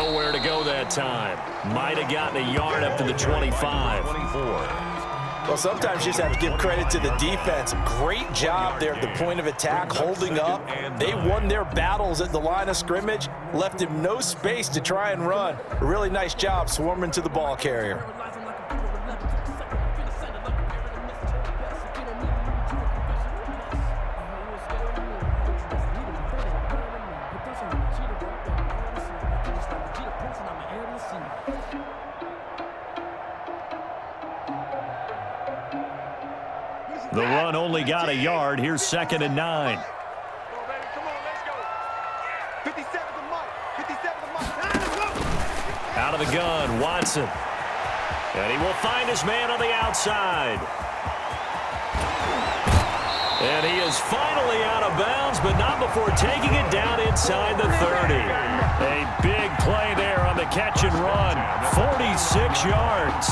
nowhere to go that time. Might have gotten a yard up to the 25. 24. Well, sometimes you just have to give credit to the defense. Great job there at the point of attack, holding up. They won their battles at the line of scrimmage, left him no space to try and run. A really nice job swarming to the ball carrier. The run only got a yard. Here's 2nd and 9. Out of the gun, Watson. And he will find his man on the outside. And he is finally out of bounds, but not before taking it down inside the 30. A big play there on the catch and run. 46 yards.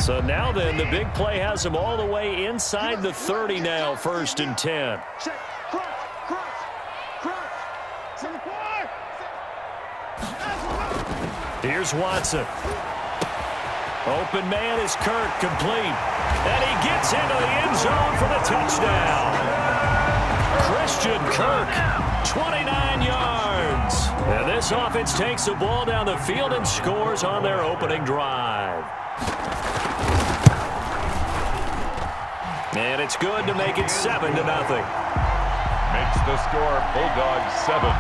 So now then, the big play has him all the way inside the 30 now, 1st and 10. Here's Watson. Open man is Kirk, complete. And he gets into the end zone for the touchdown. Christian Kirk, 29 yards. And this offense takes the ball down the field and scores on their opening drive. And it's good to make it 7-0. Makes the score Bulldogs 7,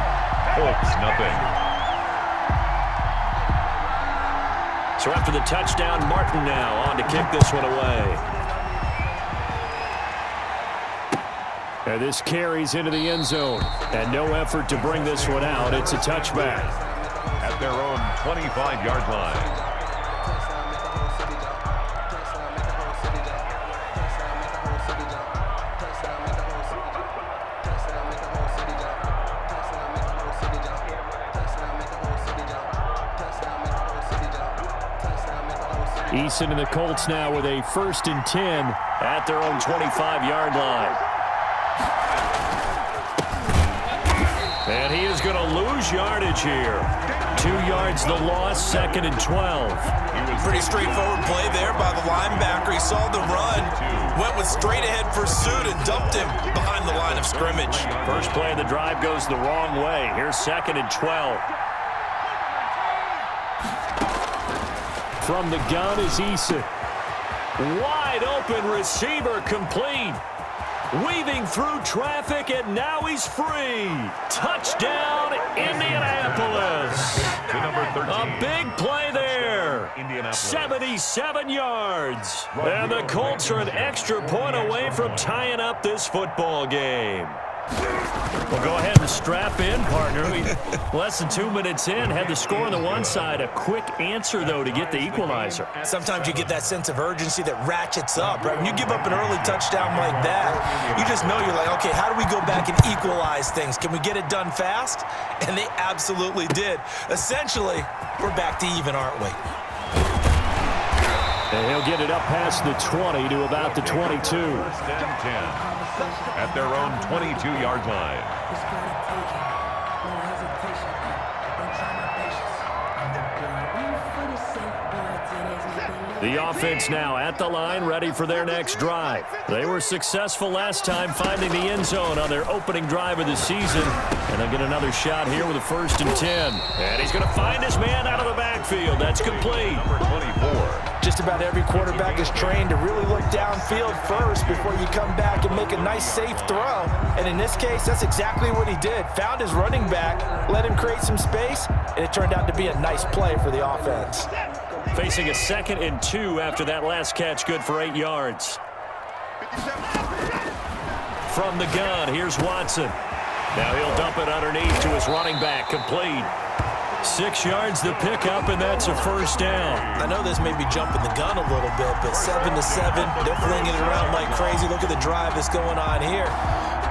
Colts nothing. So after the touchdown, Martin now on to kick this one away. And this carries into the end zone. And no effort to bring this one out. It's a touchback. At their own 25-yard line. Eason and the Colts now with a 1st and 10 at their own 25-yard line. And he is going to lose yardage here. 2 yards the loss, 2nd and 12. Pretty straightforward play there by the linebacker. He saw the run, went with straight-ahead pursuit and dumped him behind the line of scrimmage. First play of the drive goes the wrong way. Here's 2nd and 12. From the gun is Eason. Wide open receiver, complete. Weaving through traffic, and now he's free. Touchdown, Indianapolis. To number 13. A big play there. 77 yards. And the Colts are an extra point away from tying up this football game. Well, go ahead and strap in, partner. Less than 2 minutes in, had the score on the one side. A quick answer, though, to get the equalizer. Sometimes you get that sense of urgency that ratchets up, right? When you give up an early touchdown like that, you just know you're like, okay, how do we go back and equalize things? Can we get it done fast? And they absolutely did. Essentially, we're back to even, aren't we? And he'll get it up past the 20 to about the 22. 10-10. At their own 22-yard line. The offense now at the line, ready for their next drive. They were successful last time finding the end zone on their opening drive of the season. And they'll get another shot here with a 1st and 10. And he's going to find his man out of the backfield. That's complete. Number 24. Just about every quarterback is trained to really look downfield first before you come back and make a nice, safe throw. And in this case, that's exactly what he did. Found his running back, let him create some space, and it turned out to be a nice play for the offense. Facing a 2nd and 2 after that last catch, good for 8 yards. From the gun, here's Watson. Now he'll dump it underneath to his running back, complete. 6 yards the pickup, and that's a 1st down. I know this may be jumping the gun a little bit, but 7-7, they're flinging it around like crazy. Look at the drive that's going on here.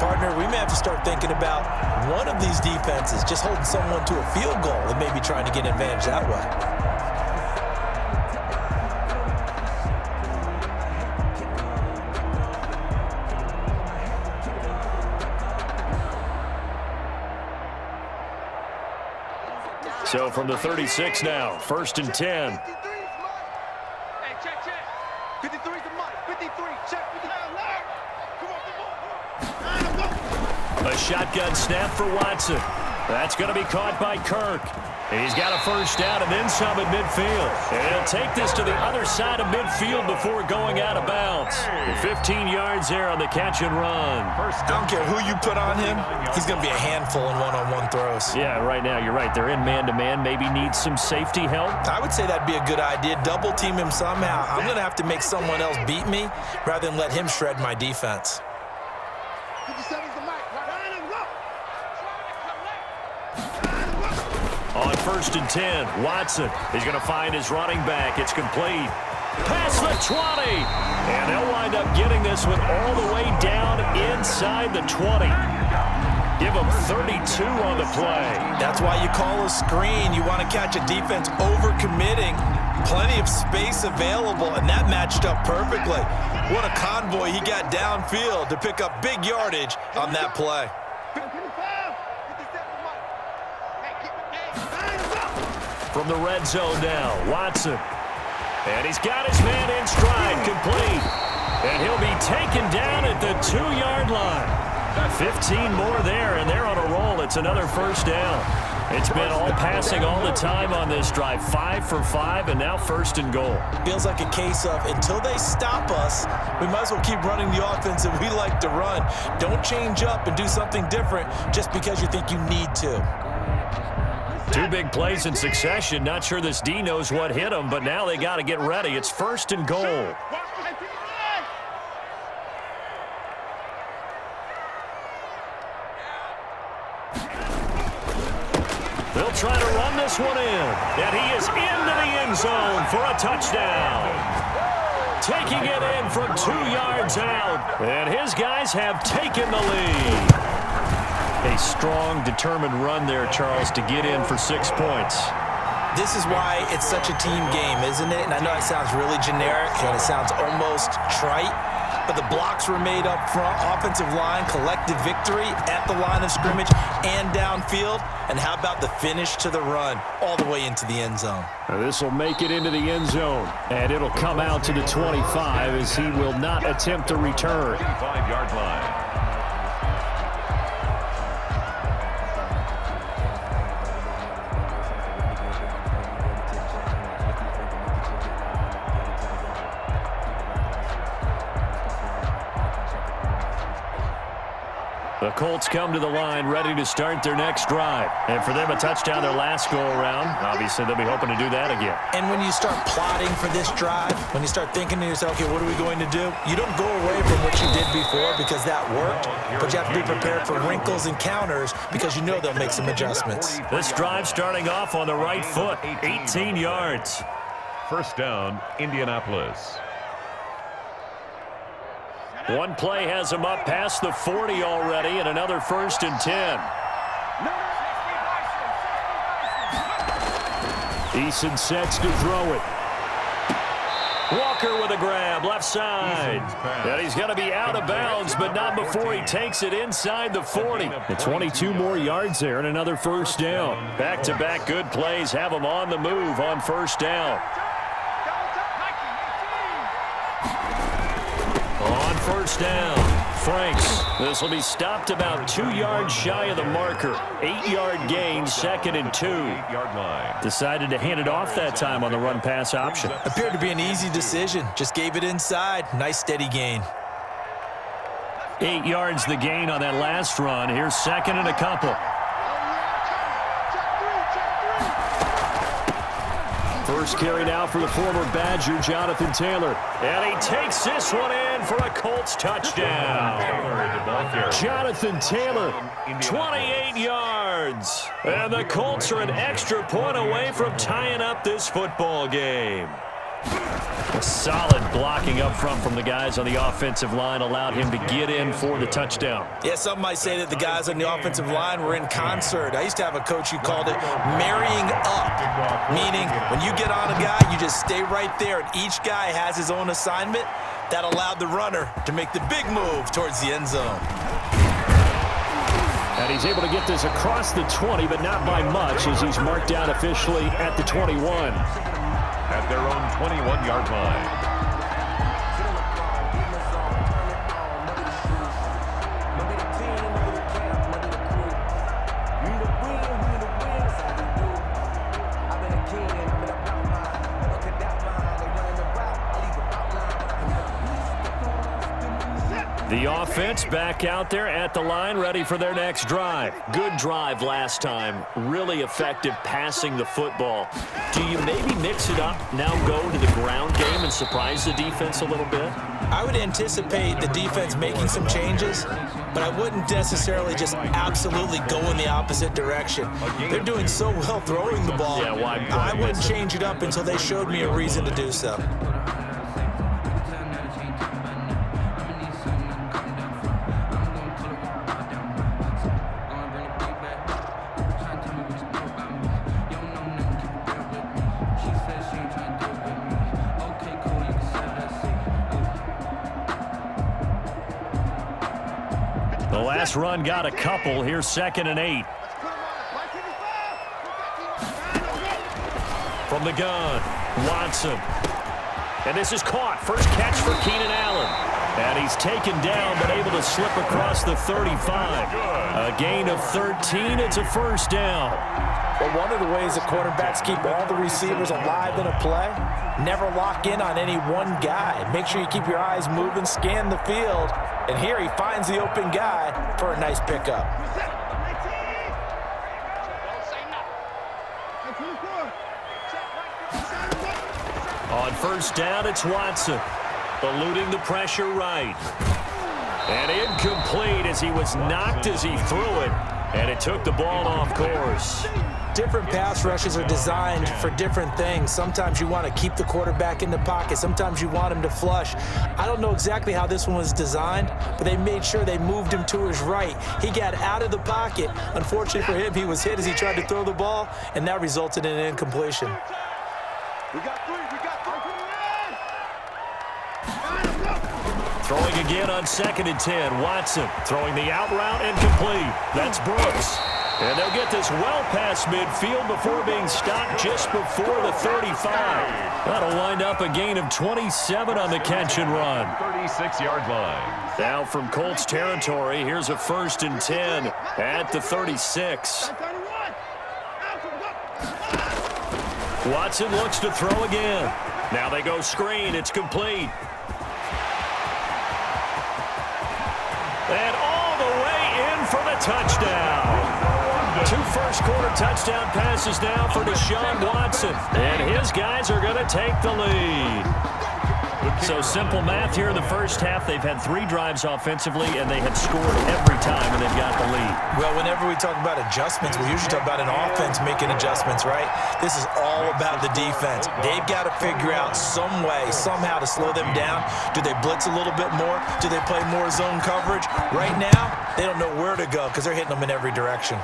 Partner, we may have to start thinking about one of these defenses just holding someone to a field goal and maybe trying to get an advantage that way. So from the 36 now, 1st and 10. Hey, check. 53's the money. 53, check. Come on. A shotgun snap for Watson. That's going to be caught by Kirk. He's got a first down and then some at midfield. And he'll take this to the other side of midfield before going out of bounds. 15 yards there on the catch and run. I don't care who you put on him, he's going to be a handful in one-on-one throws. Yeah, right now, you're right. They're in man-to-man. Maybe need some safety help. I would say that'd be a good idea. Double team him somehow. I'm going to have to make someone else beat me rather than let him shred my defense. 57's the mic. On 1st and 10, Watson is going to find his running back. It's complete. Past the 20. And they'll wind up getting this one all the way down inside the 20. Give them 32 on the play. That's why you call a screen. You want to catch a defense over-committing. Plenty of space available, and that matched up perfectly. What a convoy he got downfield to pick up big yardage on that play. From the red zone now, Watson. And he's got his man in stride, complete. And he'll be taken down at the 2-yard line. 15 more there, and they're on a roll. It's another first down. It's been all passing all the time on this drive. 5 for 5, and now 1st and goal. Feels like a case of until they stop us, we might as well keep running the offense that we like to run. Don't change up and do something different just because you think you need to. 2 big plays in succession. Not sure this D knows what hit him, but now they got to get ready. It's 1st and goal. They'll try to run this one in, and he is into the end zone for a touchdown. Taking it in from 2 yards out, and his guys have taken the lead. A strong, determined run there, Charles, to get in for 6 points. This is why it's such a team game, isn't it? And I know it sounds really generic, and it sounds almost trite, but the blocks were made up front, offensive line, collective victory at the line of scrimmage and downfield. And how about the finish to the run all the way into the end zone? This will make it into the end zone, and it'll come out to the 25 as he will not attempt to return. 25-yard line. The Colts come to the line ready to start their next drive. And for them, a touchdown their last go-around. Obviously, they'll be hoping to do that again. And when you start plotting for this drive, when you start thinking to yourself, okay, what are we going to do? You don't go away from what you did before because that worked, but you have to be prepared for wrinkles and counters because you know they'll make some adjustments. This drive starting off on the right foot, 18 yards. First down, Indianapolis. One play has him up past the 40 already, and another 1st and 10. Eason sets to throw it. Walker with a grab, left side. And he's going to be out of bounds, but not before he takes it inside the 40. And 22 more yards there and another first down. Back-to-back good plays have him on the move on first down. On first down, Franks. This will be stopped about 2 yards shy of the marker. 8-yard gain, 2nd and 2. 8-yard line. Decided to hand it off that time on the run-pass option. Appeared to be an easy decision. Just gave it inside. Nice steady gain. 8 yards the gain on that last run. Here's 2nd and a couple. First carry now for the former Badger, Jonathan Taylor. And he takes this one in for a Colts touchdown. Jonathan Taylor, 28 yards. And the Colts are an extra point away from tying up this football game. A solid blocking up front from the guys on the offensive line allowed him to get in for the touchdown. Yeah, some might say that the guys on the offensive line were in concert. I used to have a coach who called it marrying up, meaning when you get on a guy, you just stay right there, and each guy has his own assignment. That allowed the runner to make the big move towards the end zone. And he's able to get this across the 20, but not by much, as he's marked down officially at the 21. At their own 21-yard line. The offense back out there at the line, ready for their next drive. Good drive last time. Really effective passing the football. Do you maybe mix it up, now go to the ground game and surprise the defense a little bit? I would anticipate the defense making some changes, but I wouldn't necessarily just absolutely go in the opposite direction. They're doing so well throwing the ball. Yeah, why I wouldn't change it up until they showed me a reason to do so. The last run got a couple. Here's 2nd and 8. From the gun, Watson. And this is caught. First catch for Keenan Allen. And he's taken down, but able to slip across the 35. A gain of 13. It's a first down. Well, one of the ways that quarterbacks keep all the receivers alive in a play, never lock in on any one guy. Make sure you keep your eyes moving, scan the field. And here he finds the open guy for a nice pickup. On first down, it's Watson. Eluding the pressure right. And incomplete as he was knocked as he threw it. And it took the ball off course. Different pass rushes are designed for different things. Sometimes you want to keep the quarterback in the pocket. Sometimes you want him to flush. I don't know exactly how this one was designed, but they made sure they moved him to his right. He got out of the pocket. Unfortunately for him, he was hit as he tried to throw the ball, and that resulted in an incompletion. We got three. Throwing again on 2nd and 10. Watson throwing the out route and complete. That's Brooks. And they'll get this well past midfield before being stopped just before the 35. That'll wind up a gain of 27 on the catch and run. 36-yard line. Now from Colts territory, here's a 1st and 10 at the 36. Watson looks to throw again. Now they go screen. It's complete. And all the way in for the touchdown. 2 first-quarter touchdown passes now for Deshaun Watson. And his guys are going to take the lead. So simple math here in the first half. They've had 3 drives offensively, and they have scored every time, and they've got the lead. Well, whenever we talk about adjustments, we usually talk about an offense making adjustments, right? This is all about the defense. They've got to figure out some way, somehow to slow them down. Do they blitz a little bit more? Do they play more zone coverage? Right now, they don't know where to go because they're hitting them in every direction.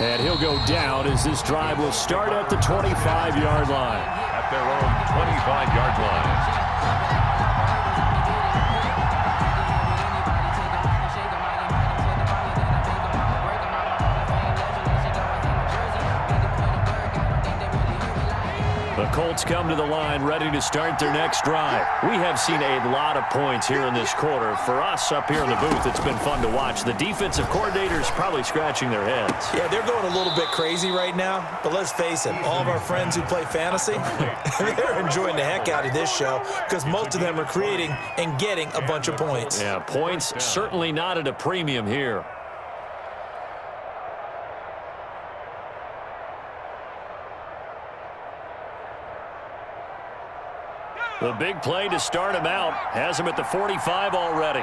And he'll go down as this drive will start at the 25-yard line. At their own 25-yard line. The Colts come to the line ready to start their next drive. We have seen a lot of points here in this quarter. For us up here in the booth, it's been fun to watch. The defensive coordinators probably scratching their heads. Yeah, they're going a little bit crazy right now, but let's face it, all of our friends who play fantasy, they're enjoying the heck out of this show because most of them are creating and getting a bunch of points. Yeah, points certainly not at a premium here. The big play to start him out has him at the 45 already.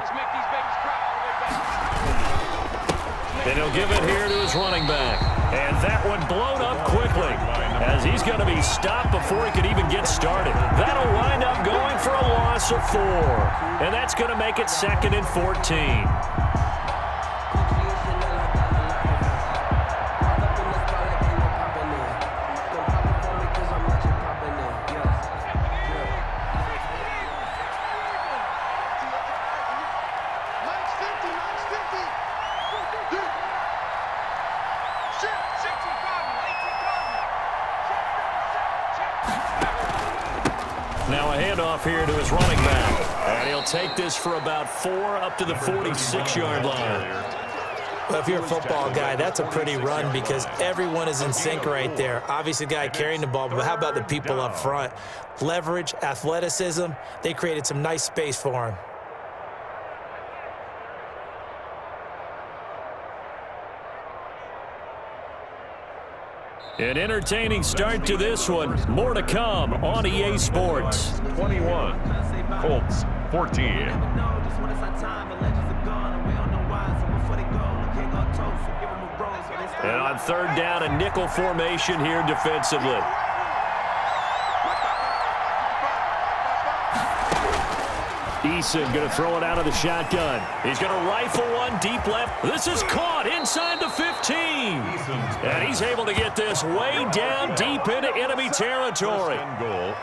And he'll give it here to his running back. And that one blown up quickly as he's going to be stopped before he could even get started. That'll wind up going for a loss of 4. And that's going to make it 2nd and 14. Now a handoff here to his running back. And he'll take this for about 4 up to the 46-yard line. Well, if you're a football guy, that's a pretty run because everyone is in sync right there. Obviously, the guy carrying the ball, but how about the people up front? Leverage, athleticism, they created some nice space for him. An entertaining start to this one. More to come on EA Sports. 21. Colts 14. And on 3rd down, a nickel formation here defensively. Eason going to throw it out of the shotgun. He's going to rifle one deep left. This is caught inside the 15. And he's able to get this way down deep into enemy territory.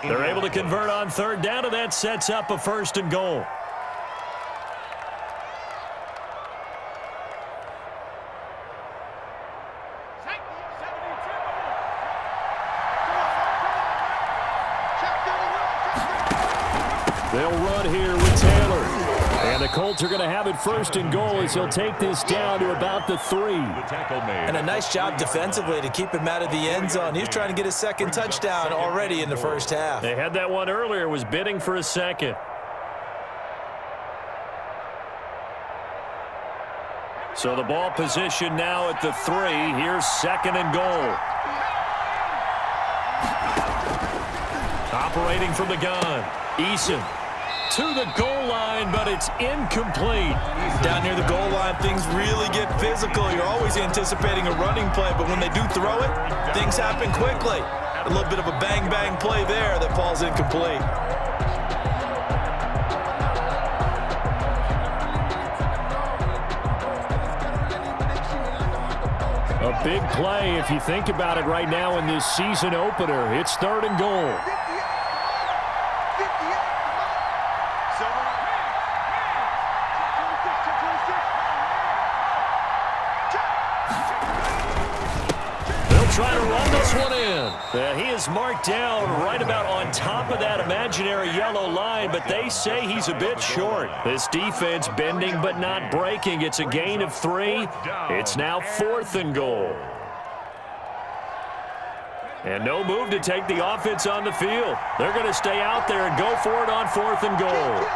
They're able to convert on 3rd down, and that sets up a 1st and goal. They'll run here with Taylor. And the Colts are going to have it 1st and goal as he'll take this down to about the 3. And a nice job defensively to keep him out of the end zone. He's trying to get his 2nd touchdown already in the 1st half. They had that one earlier, was bidding for a 2nd. So the ball position now at the 3. Here's 2nd and goal. Operating from the gun. Eason to the goal line, but it's incomplete. Down near the goal line, things really get physical. You're always anticipating a running play, but when they do throw it, things happen quickly. A little bit of a bang-bang play there that falls incomplete. A big play if you think about it right now in this season opener. It's 3rd and goal. Trying to run this one in. He is marked down right about on top of that imaginary yellow line, but they say he's a bit short. This defense bending but not breaking. It's a gain of 3. It's now 4th and goal. And no move to take the offense on the field. They're going to stay out there and go for it on 4th and goal.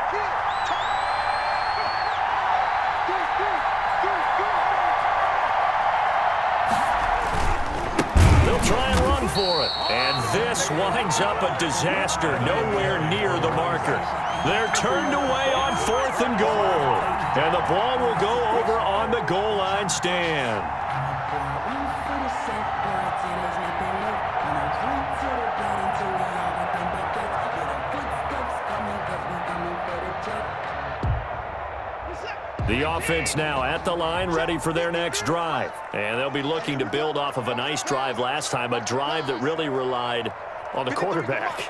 Try and run for it. And this winds up a disaster nowhere near the marker. They're turned away on 4th and goal. And the ball will go over on the goal line stand. The offense now at the line, ready for their next drive. And they'll be looking to build off of a nice drive last time, a drive that really relied on the quarterback.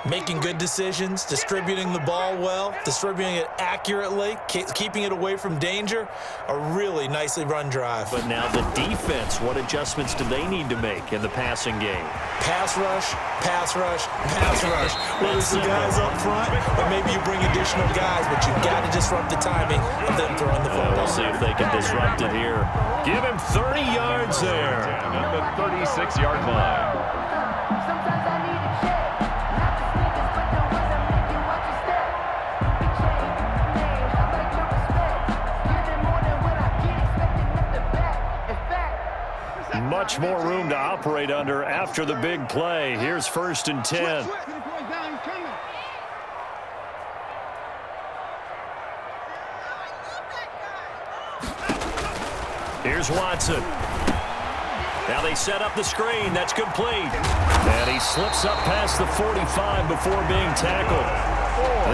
Making good decisions, distributing the ball well, distributing it accurately, keeping it away from danger. A really nicely run drive. But now the defense, what adjustments do they need to make in the passing game? Pass rush, pass rush, pass rush. Whether it's the guys up front or maybe you bring additional guys, but you've got to disrupt the timing of them throwing the football. We'll see if they can disrupt it here. Give him 30 yards there. At the 36-yard line. Sometimes I need a check, not the sneakers, but the ones that make you watch your step. Big chain, name, I like your respect. Giving more than what I get, expecting nothing back. In fact, Much more room to operate under after the big play. Here's 1st and 10. Here's Watson. Now they set up the screen. That's complete. And he slips up past the 45 before being tackled.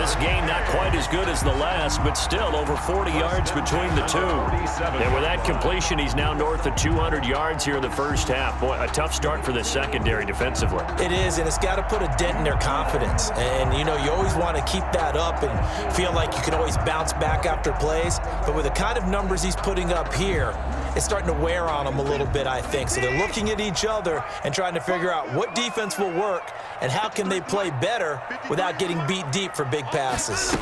This game not quite as good as the last, but still over 40 yards between the two. And with that completion, he's now north of 200 yards here in the first half. Boy, a tough start for the secondary defensively. It is, and it's got to put a dent in their confidence. And, you know, you always want to keep that up and feel like you can always bounce back after plays. But with the kind of numbers he's putting up here, it's starting to wear on them a little bit, I think. So they're looking at each other and trying to figure out what defense will work and how can they play better without getting beat deep for big passes.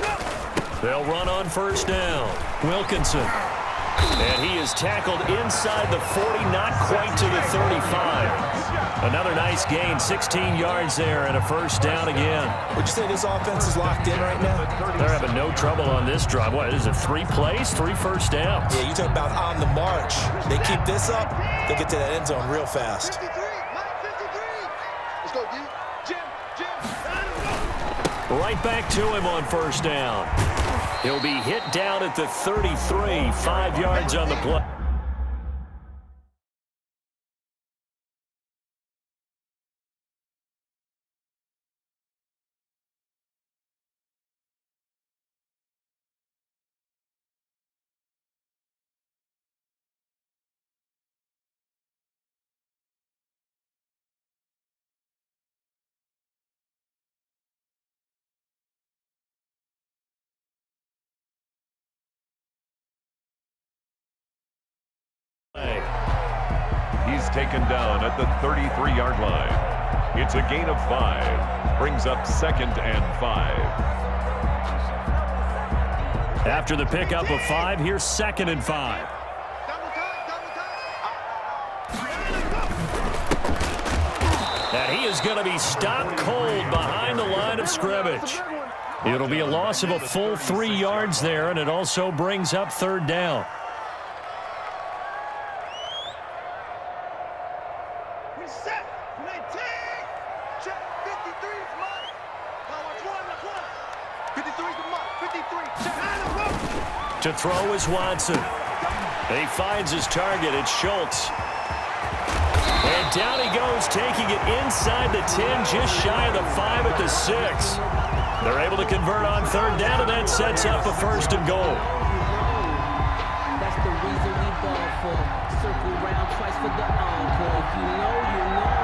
They'll run on first down. Wilkinson. And he is tackled inside the 40, not quite to the 35. Another nice gain, 16 yards there, and a first down again. Would you say this offense is locked in right now? They're having no trouble on this drive. What, is it 3 plays, 3 first downs? Yeah, you talk about on the march. They keep this up, they'll get to that end zone real fast. 53. Let's go, D. Jim. Right back to him on first down. He'll be hit down at the 33, 5 yards on the play. He's taken down at the 33-yard line. It's a gain of 5. Brings up 2nd and 5. After the pickup of 5, here's 2nd and 5. And he is going to be stopped cold behind the line of scrimmage. It'll be a loss of a full 3 yards there, and it also brings up 3rd down. To throw is Watson. He finds his target. It's Schultz. And down he goes, taking it inside the 10, just shy of the 5 at the 6. They're able to convert on 3rd down, and that sets up a 1st and goal. That's the reason we ball for. Circle round twice for the encore. If you know, you know.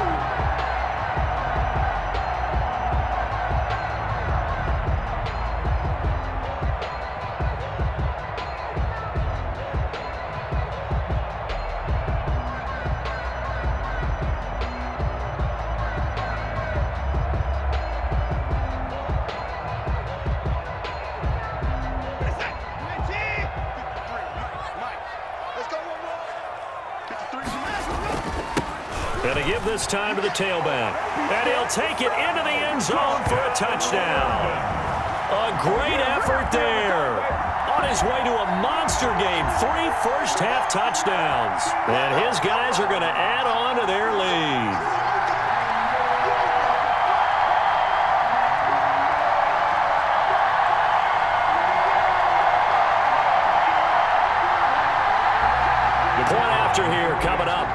And to give this time to the tailback. And he'll take it into the end zone for a touchdown. A great effort there. On his way to a monster game. 3 first-half touchdowns. And his guys are going to add on to their lead. Point after here coming up.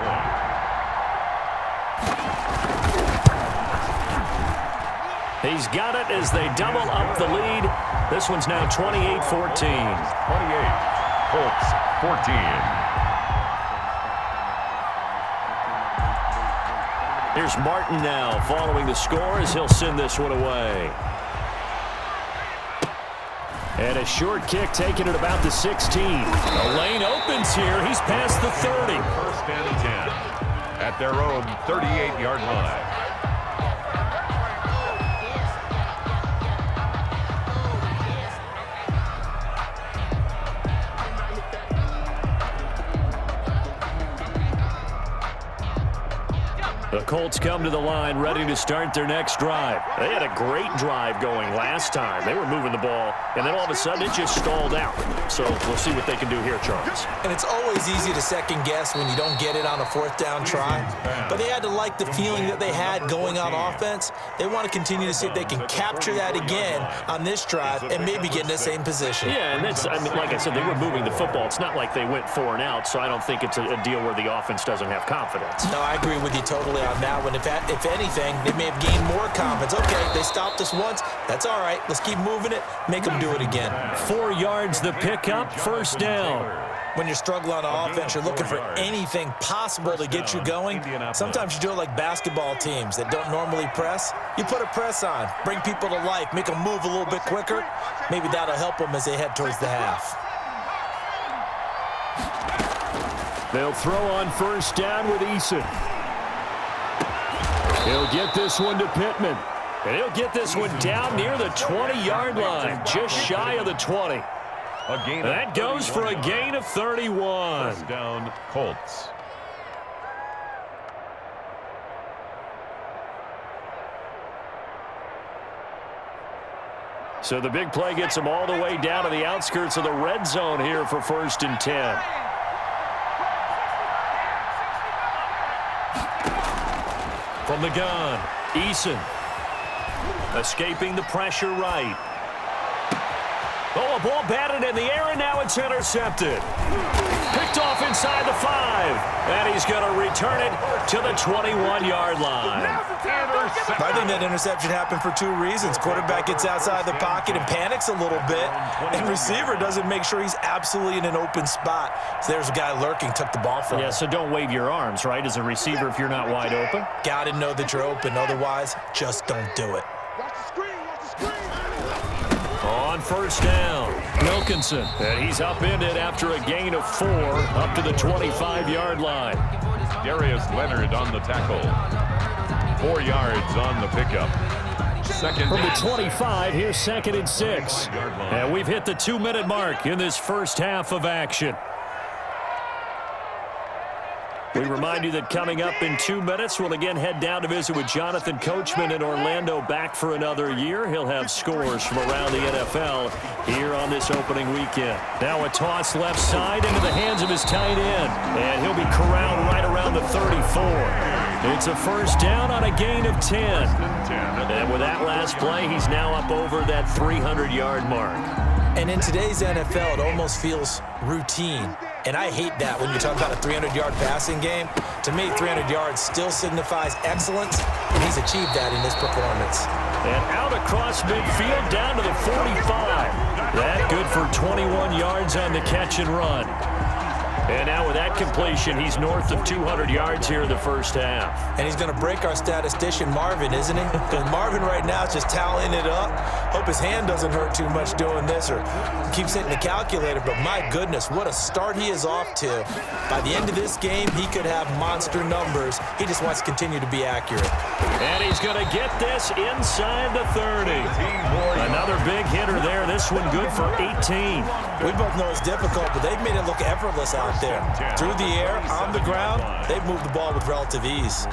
He's got it as they double up the lead. This one's now 28-14. 28. Colts 14. Here's Martin now following the score as he'll send this one away. And a short kick taken at about the 16. The lane opens here. He's past the 30. 1st and 10 at their own 38-yard line. The Colts come to the line ready to start their next drive. They had a great drive going last time. They were moving the ball, and then all of a sudden it just stalled out. So we'll see what they can do here, Charles. And it's always easy to second guess when you don't get it on a fourth down try. But they had to like the feeling that they had going on offense. They want to continue to see if they can capture that again on this drive and maybe get in the same position. Yeah, and that's, I mean, like I said, they were moving the football. It's not like they went 4 and out, so I don't think it's a deal where the offense doesn't have confidence. No, I agree with you totally on that one. If anything, they may have gained more confidence. Okay, they stopped us once. That's all right. Let's keep moving it. Make them do it again. 4 yards the pickup, first down. When you're struggling on offense, you're looking for anything possible to get you going. Sometimes you do it like basketball teams that don't normally press. You put a press on, bring people to life, make them move a little bit quicker. Maybe that'll help them as they head towards the half. They'll throw on first down with Eason. He'll get this one to Pittman. And he'll get this one down near the 20-yard line, just shy of the 20. That goes for a gain of 31. First down, Colts. So the big play gets them all the way down to the outskirts of the red zone here for 1st and 10. From the gun, Eason. Escaping the pressure right. Oh, a ball batted in the air, and now it's intercepted. Picked off inside the 5. And he's going to return it to the 21-yard line. I think that interception happened for 2 reasons. Quarterback gets outside the pocket and panics a little bit, and receiver doesn't make sure he's absolutely in an open spot. So there's a guy lurking, took the ball from him. Yeah, so don't wave your arms, right, as a receiver if you're not wide open? Got to know that you're open. Otherwise, just don't do it. Watch the screen, watch the screen. On first down, Wilkinson. And he's upended after a gain of 4 up to the 25-yard line. Darius Leonard on the tackle. 4 yards on the pickup. Second From the 25, here's 2nd and 6. And we've hit the 2-minute mark in this first half of action. We remind you that coming up in 2 minutes, we'll again head down to visit with Jonathan Coachman in Orlando, back for another year. He'll have scores from around the NFL here on this opening weekend. Now a toss left side into the hands of his tight end, and he'll be corralled right around the 34. It's a first down on a gain of 10. And with that last play, he's now up over that 300-yard mark. And in today's NFL, it almost feels routine. And I hate that when you're talking about a 300-yard passing game. To me, 300 yards still signifies excellence, and he's achieved that in this performance. And out across midfield down to the 45. That good for 21 yards on the catch and run. And now with that completion, he's north of 200 yards here in the first half. And he's going to break our statistician, Marvin, isn't he? Because Marvin right now is just tallying it up. Hope his hand doesn't hurt too much doing this or keeps hitting the calculator. But my goodness, what a start he is off to. By the end of this game, he could have monster numbers. He just wants to continue to be accurate. And he's going to get this inside the 30. Another big hitter there. This one good for 18. We both know it's difficult, but they've made it look effortless out there. Through the air, on the ground, they've moved the ball with relative ease.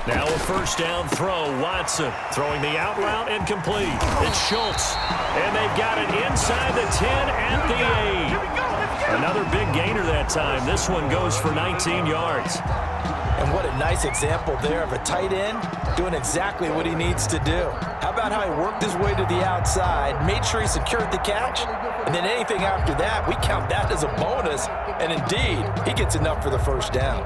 Now a first down throw. Watson throwing the out route and complete. It's Schultz. And they've got it inside the 10 at the 8. Another big gainer that time. This one goes for 19 yards. And what a nice example there of a tight end doing exactly what he needs to do. How about how he worked his way to the outside, made sure he secured the catch, and then anything after that, we count that as a bonus. And indeed, he gets enough for the first down.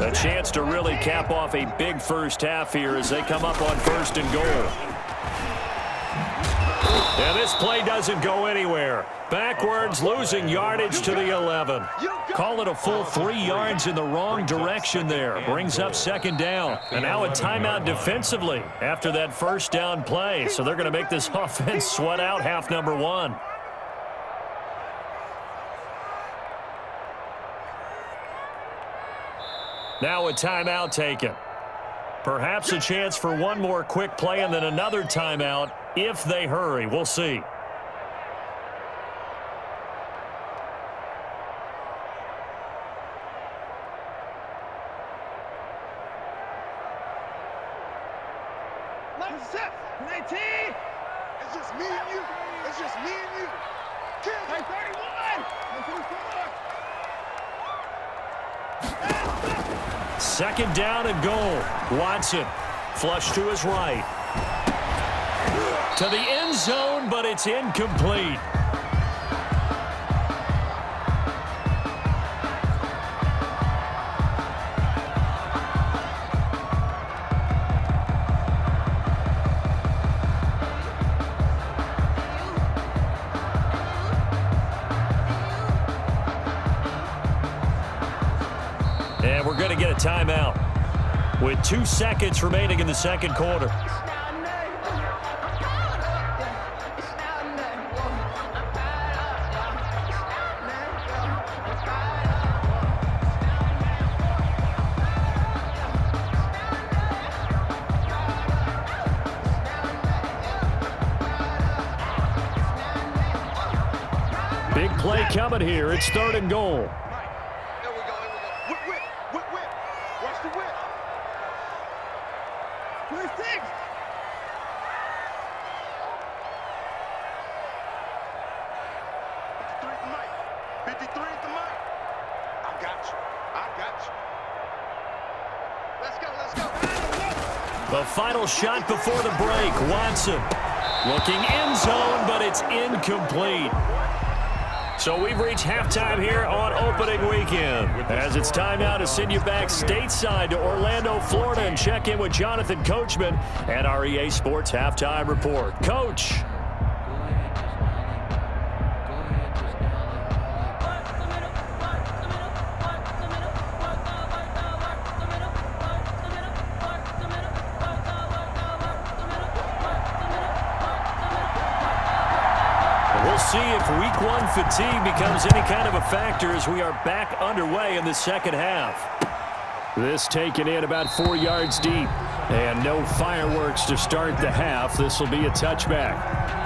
A chance to really cap off a big first half here as they come up on 1st and goal. And this play doesn't go anywhere. Backwards, losing yardage to the 11. Call it a full 3 yards in the wrong direction there. Brings up 2nd down. And now a timeout defensively after that first down play. So they're going to make this offense sweat out half number 1. Now a timeout taken. Perhaps a chance for one more quick play and then another timeout if they hurry. We'll see. Set. 19. It's just me and you. It's just me and you. Hey, 31. Second down and goal. Watson, flush to his right. To the end zone, but it's incomplete. And we're going to get a timeout with 2 seconds remaining in the second quarter. Big play coming here. It's 3rd and goal. Watch the whip. 26. 53 at the mic. I got you. Let's go. The final shot before the break. Watson looking end zone, but it's incomplete. So we've reached halftime here on opening weekend. As it's time now to send you back stateside to Orlando, Florida, and check in with Jonathan Coachman and our EA Sports Halftime Report. Coach. We'll see if week 1 fatigue becomes any kind of a factor as we are back underway in the second half. This taken in about 4 yards deep. And no fireworks to start the half. This will be a touchback.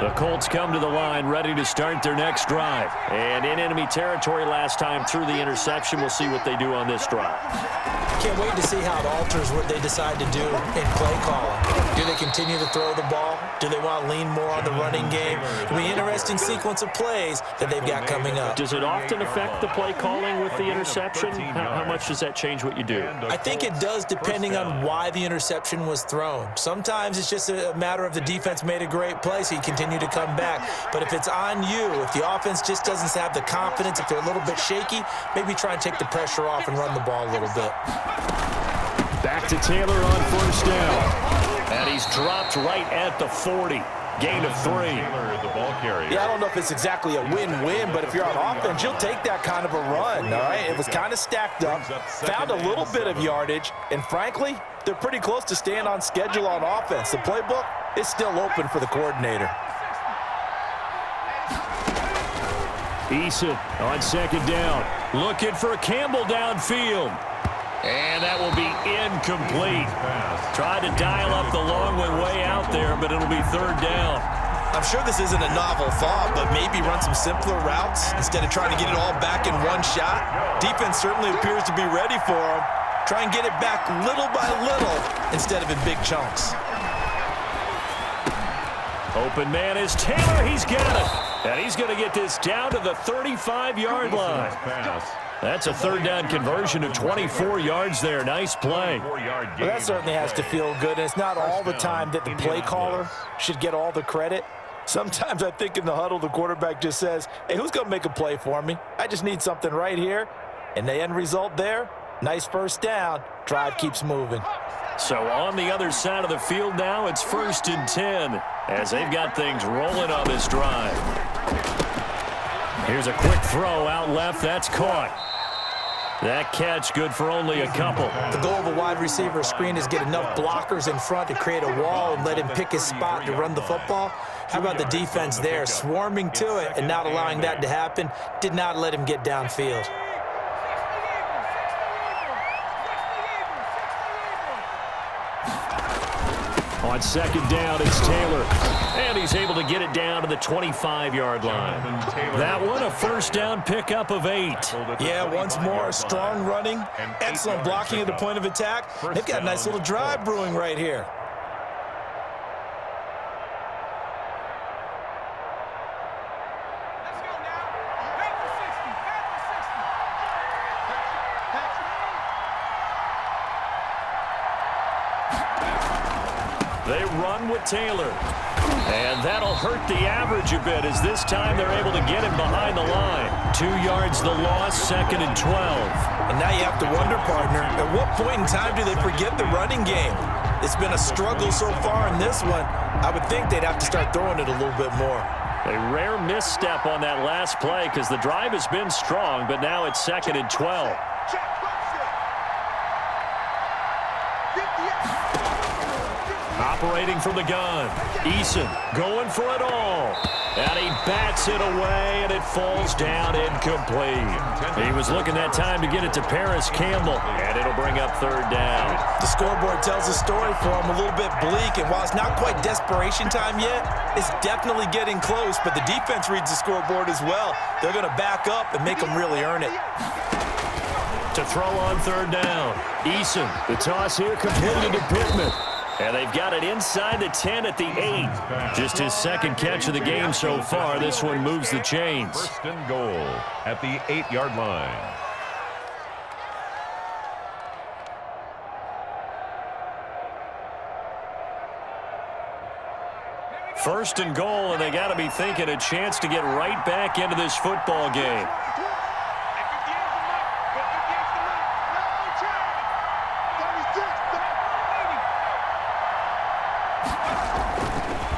The Colts come to the line ready to start their next drive. And in enemy territory last time through the interception. We'll see what they do on this drive. Can't wait to see how it alters what they decide to do in play calling. Do they continue to throw the ball? Do they want to lean more on the running game? It'll be an interesting sequence of plays that they've got coming up. Does it often affect the play calling with the interception? How much does that change what you do? I think it does depending on why the interception was thrown. Sometimes it's just a matter of the defense made a great play, so you continue to come back. But if it's on you, if the offense just doesn't have the confidence, if they're a little bit shaky, maybe try and take the pressure off and run the ball a little bit. Back to Taylor on first down. And he's dropped right at the 40. Gain of 3. Yeah, I don't know if it's exactly a win-win, but if you're on offense, you'll take that kind of a run, all right? It was kind of stacked up, found a little bit of yardage, and frankly, they're pretty close to staying on schedule on offense. The playbook is still open for the coordinator. Eason on second down. Looking for Campbell downfield. And that will be incomplete. Tried to dial up the long one way out there, but it'll be third down. I'm sure this isn't a novel thought, but maybe run some simpler routes instead of trying to get it all back in one shot. Defense certainly appears to be ready for them. Try and get it back little by little instead of in big chunks. Open man is Taylor. He's got it. And he's going to get this down to the 35-yard line. That's a third down conversion of 24 yards there. Nice play. Well, that certainly has to feel good. And it's not all the time that the play caller should get all the credit. Sometimes I think in the huddle, the quarterback just says, hey, who's going to make a play for me? I just need something right here. And the end result there, nice first down. Drive keeps moving. So on the other side of the field now, it's 1st and 10 as they've got things rolling on this drive. Here's a quick throw out left. That's caught. That catch good for only a couple. The goal of a wide receiver screen is get enough blockers in front to create a wall and let him pick his spot to run the football. How about the defense there, swarming to it and not allowing that to happen? Did not let him get downfield. On 2nd down, it's Taylor. And he's able to get it down to the 25-yard line. That one, a 1st down pickup of 8. Yeah, once more, strong running, excellent blocking at the point of attack. They've got a nice little drive brewing right here. They run with Taylor. And that'll hurt the average a bit as this time they're able to get him behind the line. 2 yards the loss, 2nd and 12. And now you have to wonder, partner, at what point in time do they forget the running game? It's been a struggle so far in this one. I would think they'd have to start throwing it a little bit more. A rare misstep on that last play because the drive has been strong, but now it's 2nd and 12. Operating from the gun. Eason going for it all. And he bats it away, and it falls down incomplete. He was looking that time to get it to Paris Campbell, and it'll bring up 3rd down. The scoreboard tells a story for him, a little bit bleak, and while it's not quite desperation time yet, it's definitely getting close, but the defense reads the scoreboard as well. They're going to back up and make them really earn it. To throw on 3rd down. Eason, the toss here completed to Pittman. And they've got it inside the 10 at the 8. Just his 2nd catch of the game so far. This one moves the chains. 1st and goal at the 8-yard line. First and goal, and they got to be thinking a chance to get right back into this football game.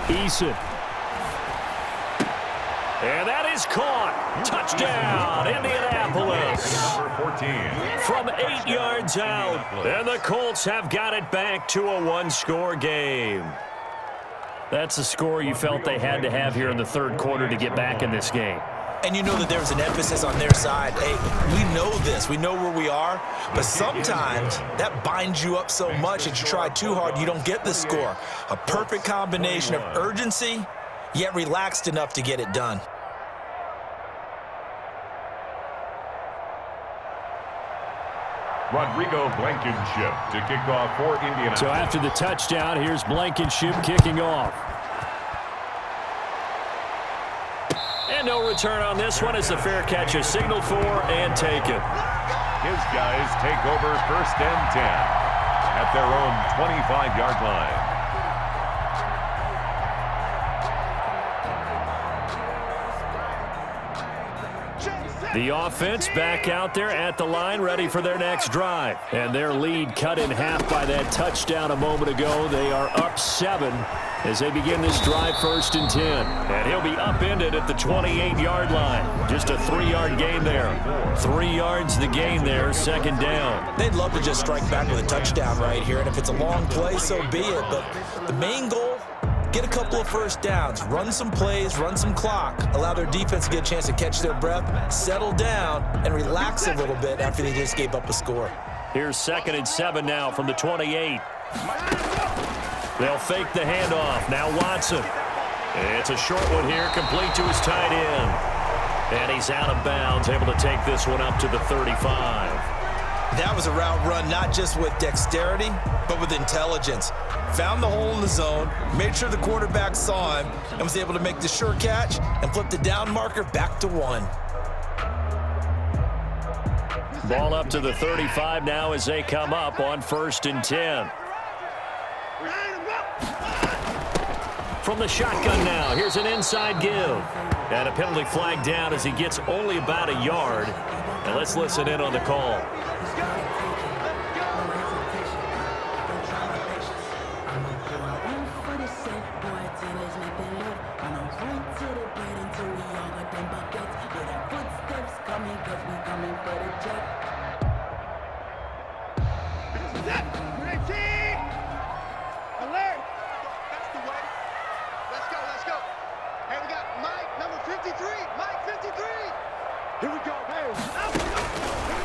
Eason. And that is caught. Touchdown, Indianapolis. Number 14. From 8 yards out. And the Colts have got it back to a 1-score game. That's the score you felt they had to have here in the 3rd quarter to get back in this game. And you know that there's an emphasis on their side. Hey, we know this. We know where we are. But sometimes that binds you up so much that you try too hard, you don't get the score. A perfect combination of urgency, yet relaxed enough to get it done. Rodrigo Blankenship to kick off for Indianapolis. So after the touchdown, here's Blankenship kicking off. And no return on this one as the fair catch is signaled for and taken. His guys take over 1st and 10 at their own 25-yard line. The offense back out there at the line, ready for their next drive. And their lead cut in half by that touchdown a moment ago. They are up 7 as they begin this drive 1st and 10. And he'll be upended at the 28-yard line. Just a 3-yard gain there. 3 yards the gain there, 2nd down. They'd love to just strike back with a touchdown right here. And if it's a long play, so be it. But the main goal, get a couple of 1st downs, run some plays, run some clock, allow their defense to get a chance to catch their breath, settle down, and relax a little bit after they just gave up a score. Here's 2nd and 7 now from the 28. They'll fake the handoff. Now Watson. It's a short one here, complete to his tight end. And he's out of bounds, able to take this one up to the 35. That was a route run not just with dexterity, but with intelligence. Found the hole in the zone, made sure the quarterback saw him, and was able to make the sure catch and flip the down marker back to 1. Ball up to the 35 now as they come up on 1st and 10. From the shotgun now, here's an inside give. And a penalty flag down as he gets only about a yard. And let's listen in on the call.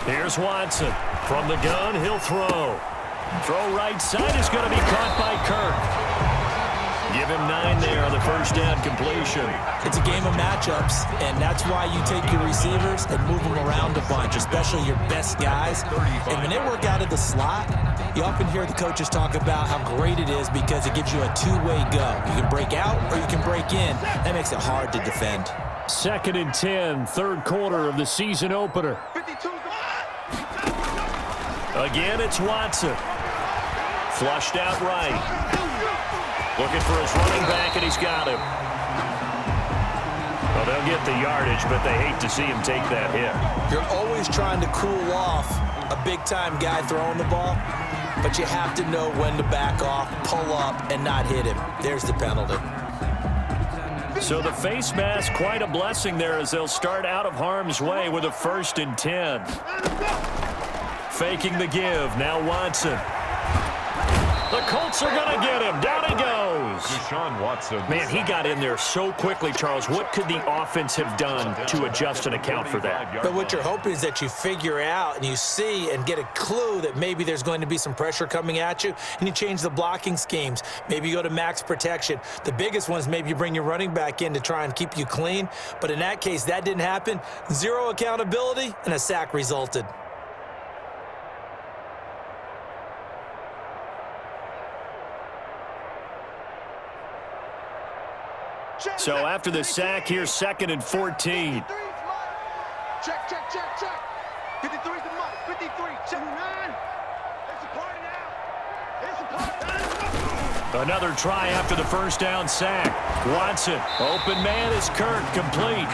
Here's Watson. From the gun, he'll throw. Throw right side is going to be caught by Kirk. Give him 9 there on the first down completion. It's a game of matchups, and that's why you take your receivers and move them around a bunch, especially your best guys. And when they work out of the slot, you often hear the coaches talk about how great it is because it gives you a two-way go. You can break out or you can break in. That makes it hard to defend. 2nd and 10, third quarter of the season opener. Again, it's Watson. Flushed out right. Looking for his running back, and he's got him. Well, they'll get the yardage, but they hate to see him take that hit. You're always trying to cool off a big-time guy throwing the ball, but you have to know when to back off, pull up, and not hit him. There's the penalty. So the face mask, quite a blessing there as they'll start out of harm's way with a 1st and 10. Faking the give. Now Watson. The Colts are going to get him. Down he goes. Deshaun Watson. Man, he got in there so quickly, Charles. What could the offense have done to adjust and account for that? But what you're hoping is that you figure out and you see and get a clue that maybe there's going to be some pressure coming at you, and you change the blocking schemes. Maybe you go to max protection. The biggest one is maybe you bring your running back in to try and keep you clean. But in that case, that didn't happen. 0 accountability, and a sack resulted. So after the sack, here's 2nd and 14. Check, check, check, check. 53's the mark. 53, check 9. It's a party now. It's a party. Another try after the first down sack. Watson, open man is Kirk, complete.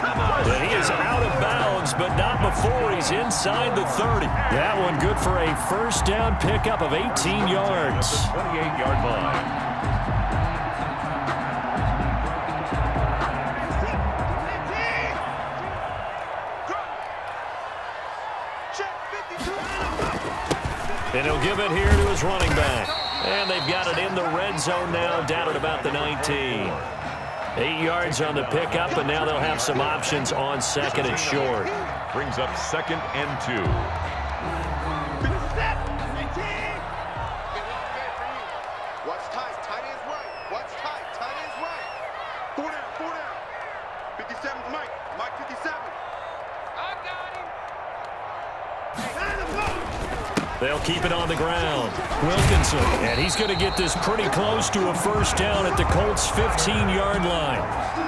But he is out of bounds, but not before he's inside the 30. That one good for a first down pickup of 18 yards. 28-yard line. And he'll give it here to his running back. And they've got it in the red zone now, down at about the 19. 8 yards on the pickup, and now they'll have some options on 2nd and short. Brings up 2nd and 2. What's tight? Tight is right. What's tight? Tight is right. 4 down, 4 down. 57's Mike. Mike 57. I got him. They'll keep it on the ground. Wilkinson, and he's going to get this pretty close to a first down at the Colts' 15-yard line.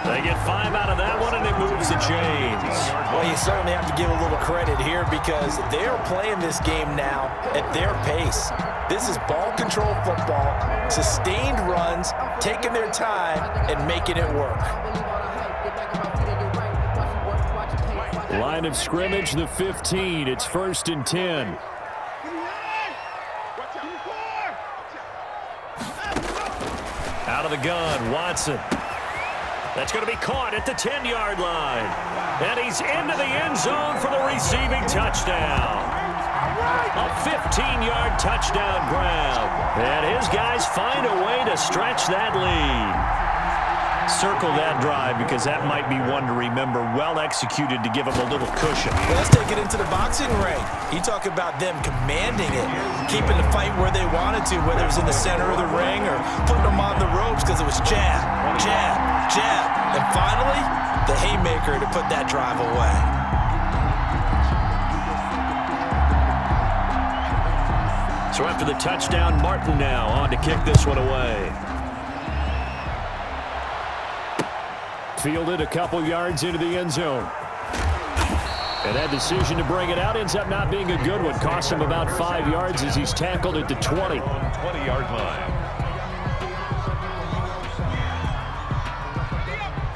They get 5 out of that one, and it moves the chains. Well, you certainly have to give a little credit here because they're playing this game now at their pace. This is ball control football, sustained runs, taking their time, and making it work. Line of scrimmage, the 15. It's 1st and 10. Out of the gun, Watson. That's going to be caught at the 10-yard line. And he's into the end zone for the receiving touchdown. A 15-yard touchdown grab. And his guys find a way to stretch that lead. Circle that drive because that might be one to remember. Well executed to give them a little cushion. Well, let's take it into the boxing ring. You talk about them commanding it, keeping the fight where they wanted to, whether it was in the center of the ring or putting them on the ropes because it was jab, jab, jab. And finally, the haymaker to put that drive away. So after the touchdown, Martin now on to kick this one away. Fielded a couple yards into the end zone. And that decision to bring it out ends up not being a good one. Costs him about 5 yards as he's tackled at the 20. 20-yard line.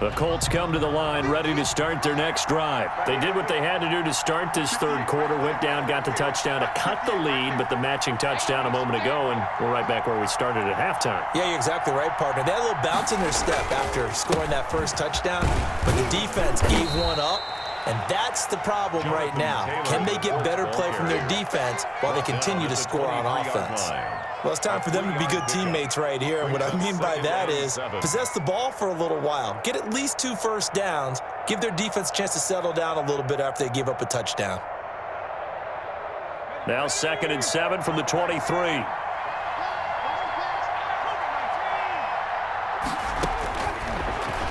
The Colts come to the line ready to start their next drive. They did what they had to do to start this third quarter, went down, got the touchdown to cut the lead, but the matching touchdown a moment ago, and we're right back where we started at halftime. Yeah, you're exactly right, partner. They had a little bounce in their step after scoring that first touchdown, but the defense gave one up, and that's the problem right now. Can they get better play from their defense while they continue to score on offense? Well, it's time for them to be good teammates right here, and what I mean by that is possess the ball for a little while. Get at least 2 first downs. Give their defense a chance to settle down a little bit after they give up a touchdown. Now 2nd and 7 from the 23.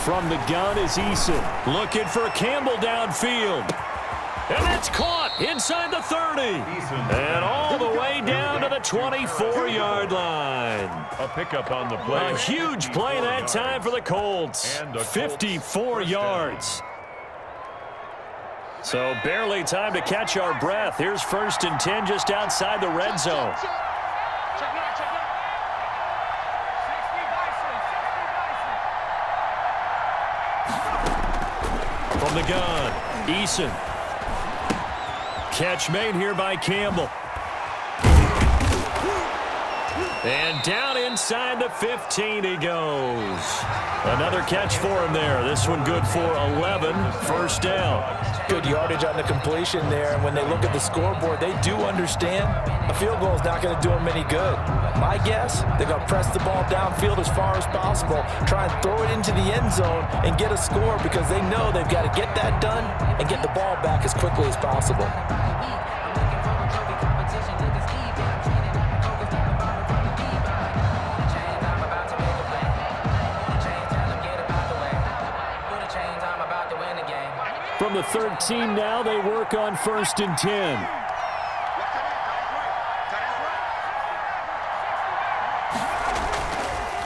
From the gun is Eason. Looking for Campbell downfield. And that's caught inside the 30. And all the way down to the 24-yard line. A pickup on the play. A huge play that time for the Colts. 54 yards. So barely time to catch our breath. Here's 1st and 10 just outside the red zone. From the gun, Eason. Catch made here by Campbell. And down inside the 15 he goes. Another catch for him there. This one good for 11. First down. Good yardage on the completion there. And when they look at the scoreboard, they do understand a field goal is not going to do them any good. My guess, they're going to press the ball downfield as far as possible, try and throw it into the end zone and get a score because they know they've got to get that done and get the ball back as quickly as possible. From the 13 now, they work on 1st and 10.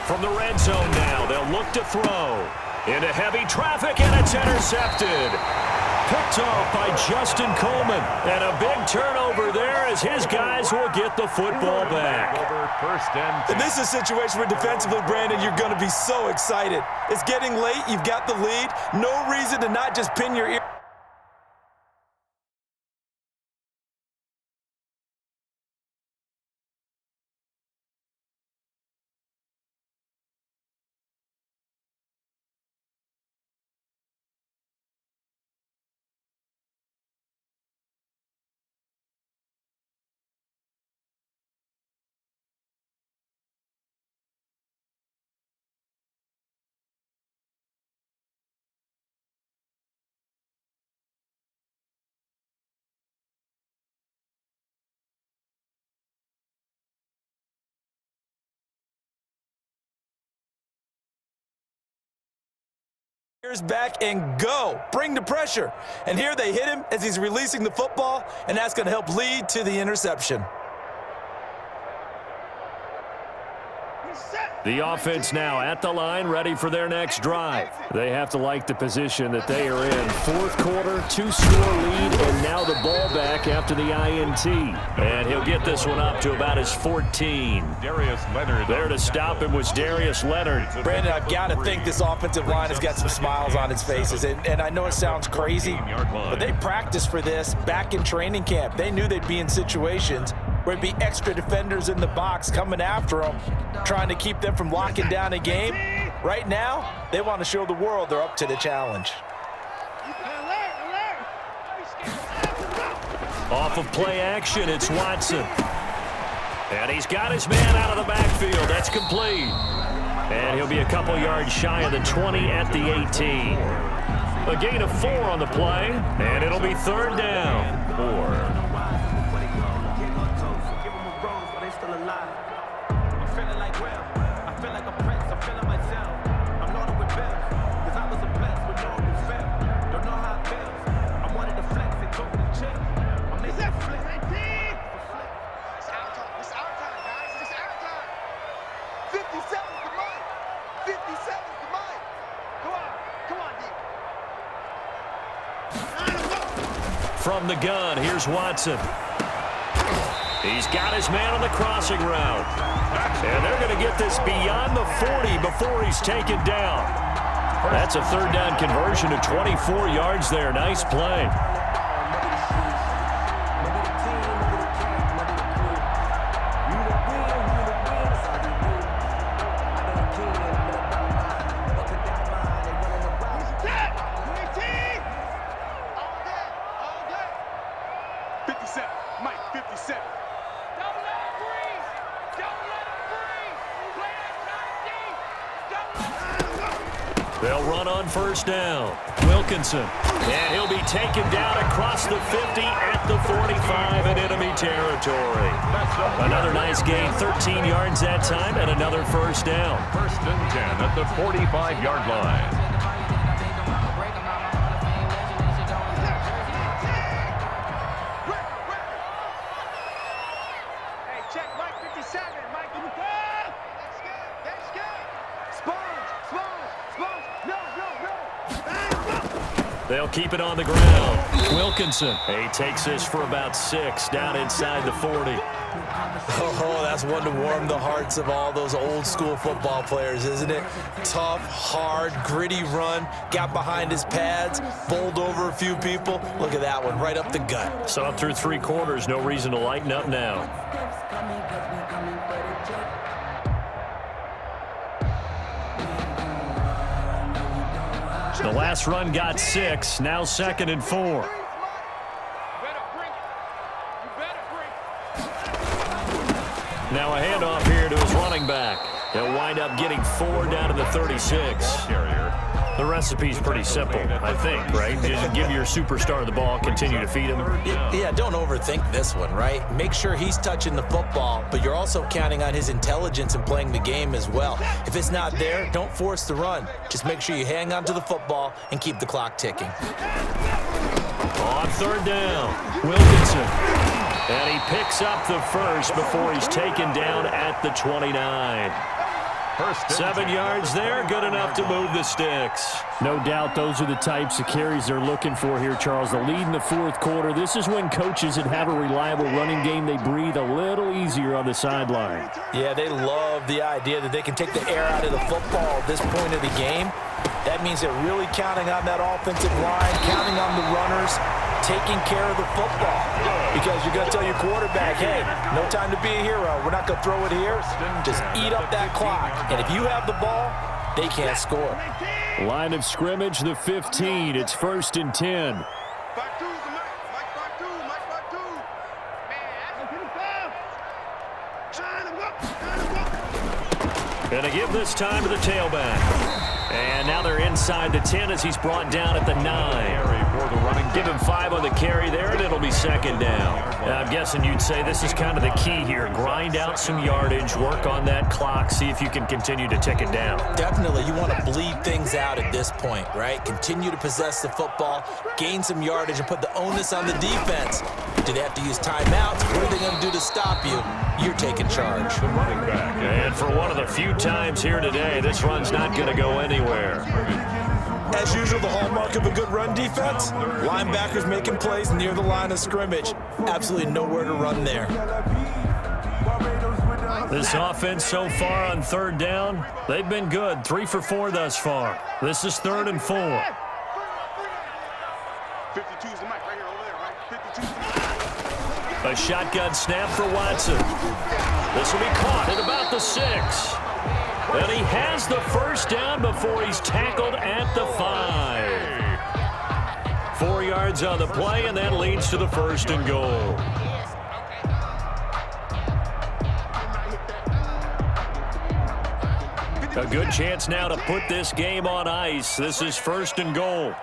From the red zone now, they'll look to throw. Into heavy traffic, and it's intercepted. Picked off by Justin Coleman. And a big turnover there as his guys will get the football back. And this is a situation where defensively, Brandon, you're going to be so excited. It's getting late. You've got the lead. No reason to not just pin your ear. Back and go. Bring the pressure. And here they hit him as he's releasing the football, and that's going to help lead to the interception. The offense now at the line, ready for their next drive. They have to like the position that they are in. 4th quarter, 2-score lead, and now the ball back after the INT. And he'll get this one up to about his 14. Darius Leonard. There to stop him was Darius Leonard. Brandon, I've got to think this offensive line has got some smiles on its faces. And I know it sounds crazy, but they practiced for this back in training camp. They knew they'd be in situations where it'd be extra defenders in the box coming after them, trying to keep them from locking down a game. Right now, they want to show the world they're up to the challenge. Off of play action, it's Watson. And he's got his man out of the backfield. That's complete. And he'll be a couple yards shy of the 20 at the 18. A gain of 4 on the play, and it'll be 3rd down. 4. From the gun, here's Watson. He's got his man on the crossing route. And they're going to get this beyond the 40 before he's taken down. That's a third down conversion to 24 yards there. Nice play. They'll run on first down. Wilkinson. And he'll be taken down across the 50 at the 45 in enemy territory. Another nice gain, 13 yards that time, and another first down. First and 10 at the 45-yard line. They'll keep it on the ground. Wilkinson. He takes this for about 6 down inside the 40. Oh, that's one to warm the hearts of all those old school football players, isn't it? Tough, hard, gritty run. Got behind his pads, bowled over a few people. Look at that one, right up the gut. So through 3 quarters, no reason to lighten up now. The last run got 6. Now 2nd and 4. Now a handoff here to his running back. He'll wind up getting 4 down to the 36. The recipe's pretty simple, I think, right? Just give your superstar the ball, continue to feed him. Yeah, don't overthink this one, right? Make sure he's touching the football, but you're also counting on his intelligence in playing the game as well. If it's not there, don't force the run. Just make sure you hang on to the football and keep the clock ticking. On third down, Wilkinson. And he picks up the first before he's taken down at the 29. 7 yards there, good enough to move the sticks. No doubt those are the types of carries they're looking for here, Charles. The lead in the 4th quarter. This is when coaches that have a reliable running game, they breathe a little easier on the sideline. Yeah, they love the idea that they can take the air out of the football at this point of the game. That means they're really counting on that offensive line, counting on the runners, taking care of the football. Because you're going to tell your quarterback, hey, no time to be a hero. We're not going to throw it here. Just eat up that clock. And if you have the ball, they can't score. Line of scrimmage, the 15. It's 1st and 10. Gonna give this time to the tailback. And now they're inside the 10 as he's brought down at the 9. Give him 5 on the carry there, and it'll be 2nd down. I'm guessing you'd say this is kind of the key here. Grind out some yardage, work on that clock, see if you can continue to tick it down. Definitely. You want to bleed things out at this point, right? Continue to possess the football, gain some yardage, and put the onus on the defense. Do they have to use timeouts? What are they going to do to stop you? You're taking charge. And for one of the few times here today, this run's not going to go anywhere. As usual, the hallmark of a good run defense, linebackers making plays near the line of scrimmage. Absolutely nowhere to run there. This offense so far on 3rd down, they've been good. 3 for 4 thus far. This is 3rd and 4. 52 is the mic right here, over there, right? 52. A shotgun snap for Watson. This will be caught at about the 6. And he has the first down before he's tackled at the 5. 4 yards on the play, and that leads to the 1st and goal. A good chance now to put this game on ice. This is 1st and goal.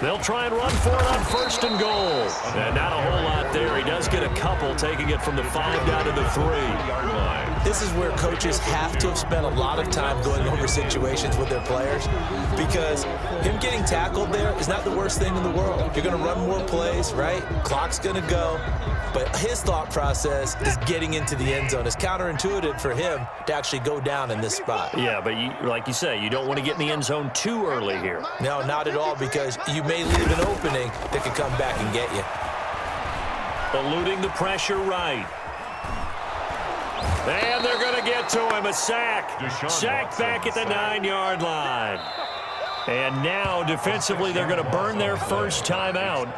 They'll try and run for it on 1st and goal. And not a whole lot there. He does get a couple, taking it from the 5 down to the 3-yard line. This is where coaches have to have spent a lot of time going over situations with their players, because him getting tackled there is not the worst thing in the world. You're going to run more plays, right? Clock's going to go. But his thought process is getting into the end zone. It's counterintuitive for him to actually go down in this spot. Yeah, but like you say, you don't want to get in the end zone too early here. No, not at all, because you may leave an opening that could come back and get you. Eluding the pressure right. And they're going to to get to him. A sack. Sack back at the 9-yard line. And now, defensively, they're going to burn their first timeout.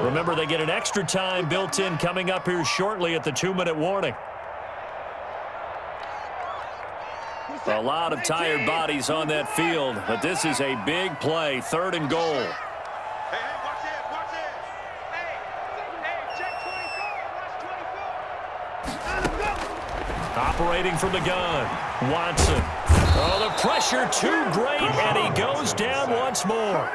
Remember, they get an extra time built in coming up here shortly at the 2-minute warning. A lot of tired bodies on that field, but this is a big play, 3rd and goal. Hey, watch this, watch this. Hey, check 24, watch 24. Operating from the gun, Watson. Oh, the pressure too great, and he goes down once more.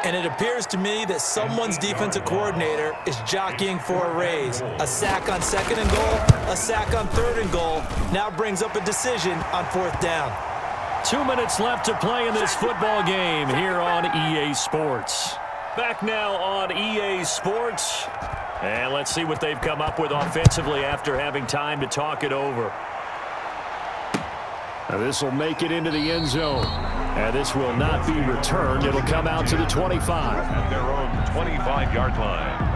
And it appears to me that someone's defensive coordinator is jockeying for a raise. A sack on 2nd and goal, a sack on 3rd and goal, now brings up a decision on 4th down. 2 minutes left to play in this football game here on EA Sports. Back now on EA Sports. And let's see what they've come up with offensively after having time to talk it over. Now this will make it into the end zone. And this will not be returned. It'll come out to the 25. At their own 25-yard line.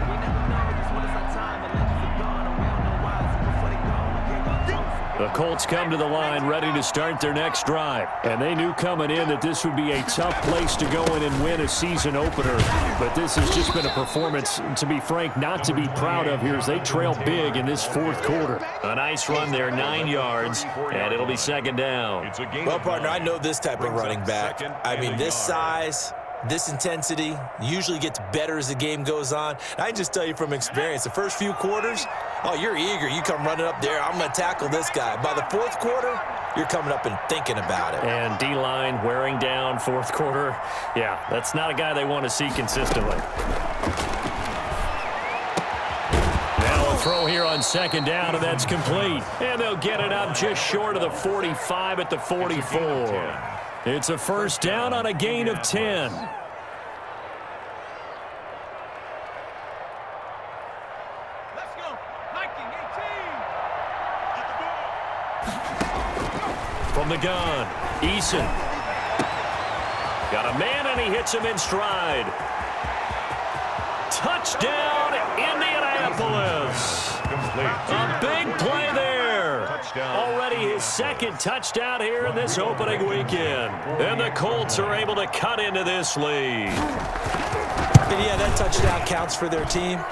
The Colts come to the line ready to start their next drive. And they knew coming in that this would be a tough place to go in and win a season opener. But this has just been a performance, to be frank, not to be proud of here as they trail big in this 4th quarter. A nice run there, 9 yards, and it'll be 2nd down. Well, partner, I know this type of running back. I mean, this size, this intensity usually gets better as the game goes on. And I can just tell you from experience, the first few quarters, oh, you're eager. You come running up there, I'm going to tackle this guy. By the 4th quarter, you're coming up and thinking about it. And D-line wearing down 4th quarter. Yeah, that's not a guy they want to see consistently. Now a throw here on 2nd down, and that's complete. And they'll get it up just short of the 45 at the 44. It's a 1st down on a gain of 10. Let's go. Hiking 18. From the gun, Eason. Got a man, and he hits him in stride. Touchdown, Indianapolis. A big play there. Already his 2nd touchdown here in this opening weekend. And the Colts are able to cut into this lead. And yeah, that touchdown counts for their team,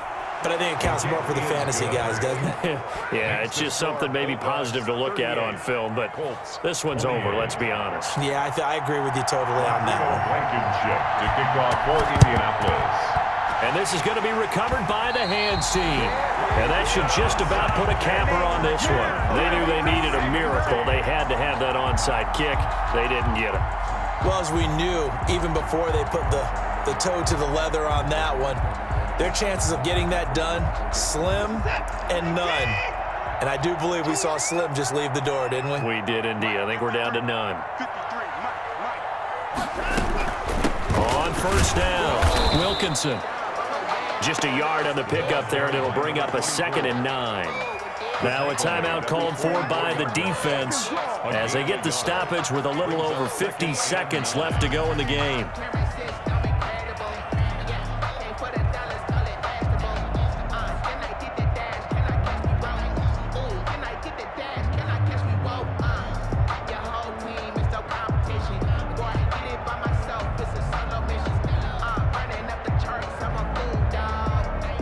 but I think it counts more for the fantasy guys, doesn't it? Yeah, it's just something maybe positive to look at on film, but this one's over, let's be honest. Yeah, I agree with you totally on that one. Blankenship to kick off for Indianapolis. And this is going to be recovered by the hands team. And that should just about put a capper on this one. They knew they needed a miracle. They had to have that onside kick. They didn't get it. Well, as we knew, even before they put the toe to the leather on that one, their chances of getting that done, slim and none. And I do believe we saw Slim just leave the door, didn't we? We did indeed. I think we're down to none. 53, Mike. On 1st down, Wilkinson. Just a yard on the pickup there, and it'll bring up a 2nd and 9. Now a timeout called for by the defense as they get the stoppage with a little over 50 seconds left to go in the game.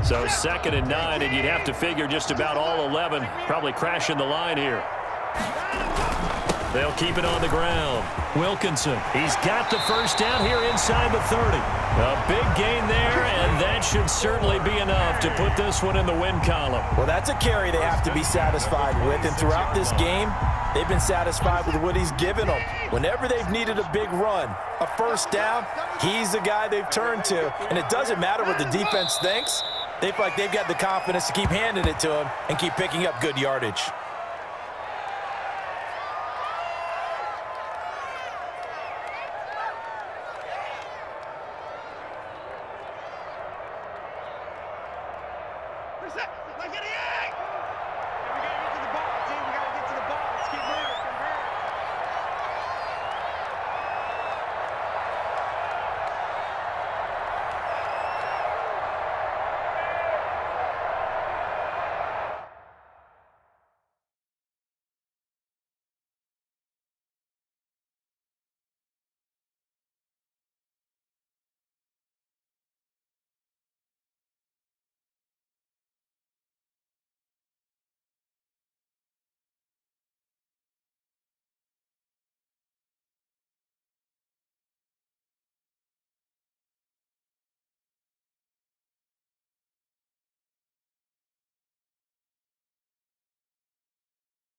So 2nd and 9, and you'd have to figure just about all 11 probably crashing the line here. They'll keep it on the ground. Wilkinson, he's got the 1st down here inside the 30. A big gain there, and that should certainly be enough to put this one in the win column. Well, that's a carry they have to be satisfied with, and throughout this game, they've been satisfied with what he's given them. Whenever they've needed a big run, a 1st down, he's the guy they've turned to, and it doesn't matter what the defense thinks. They feel like they've got the confidence to keep handing it to him and keep picking up good yardage. Let's get it.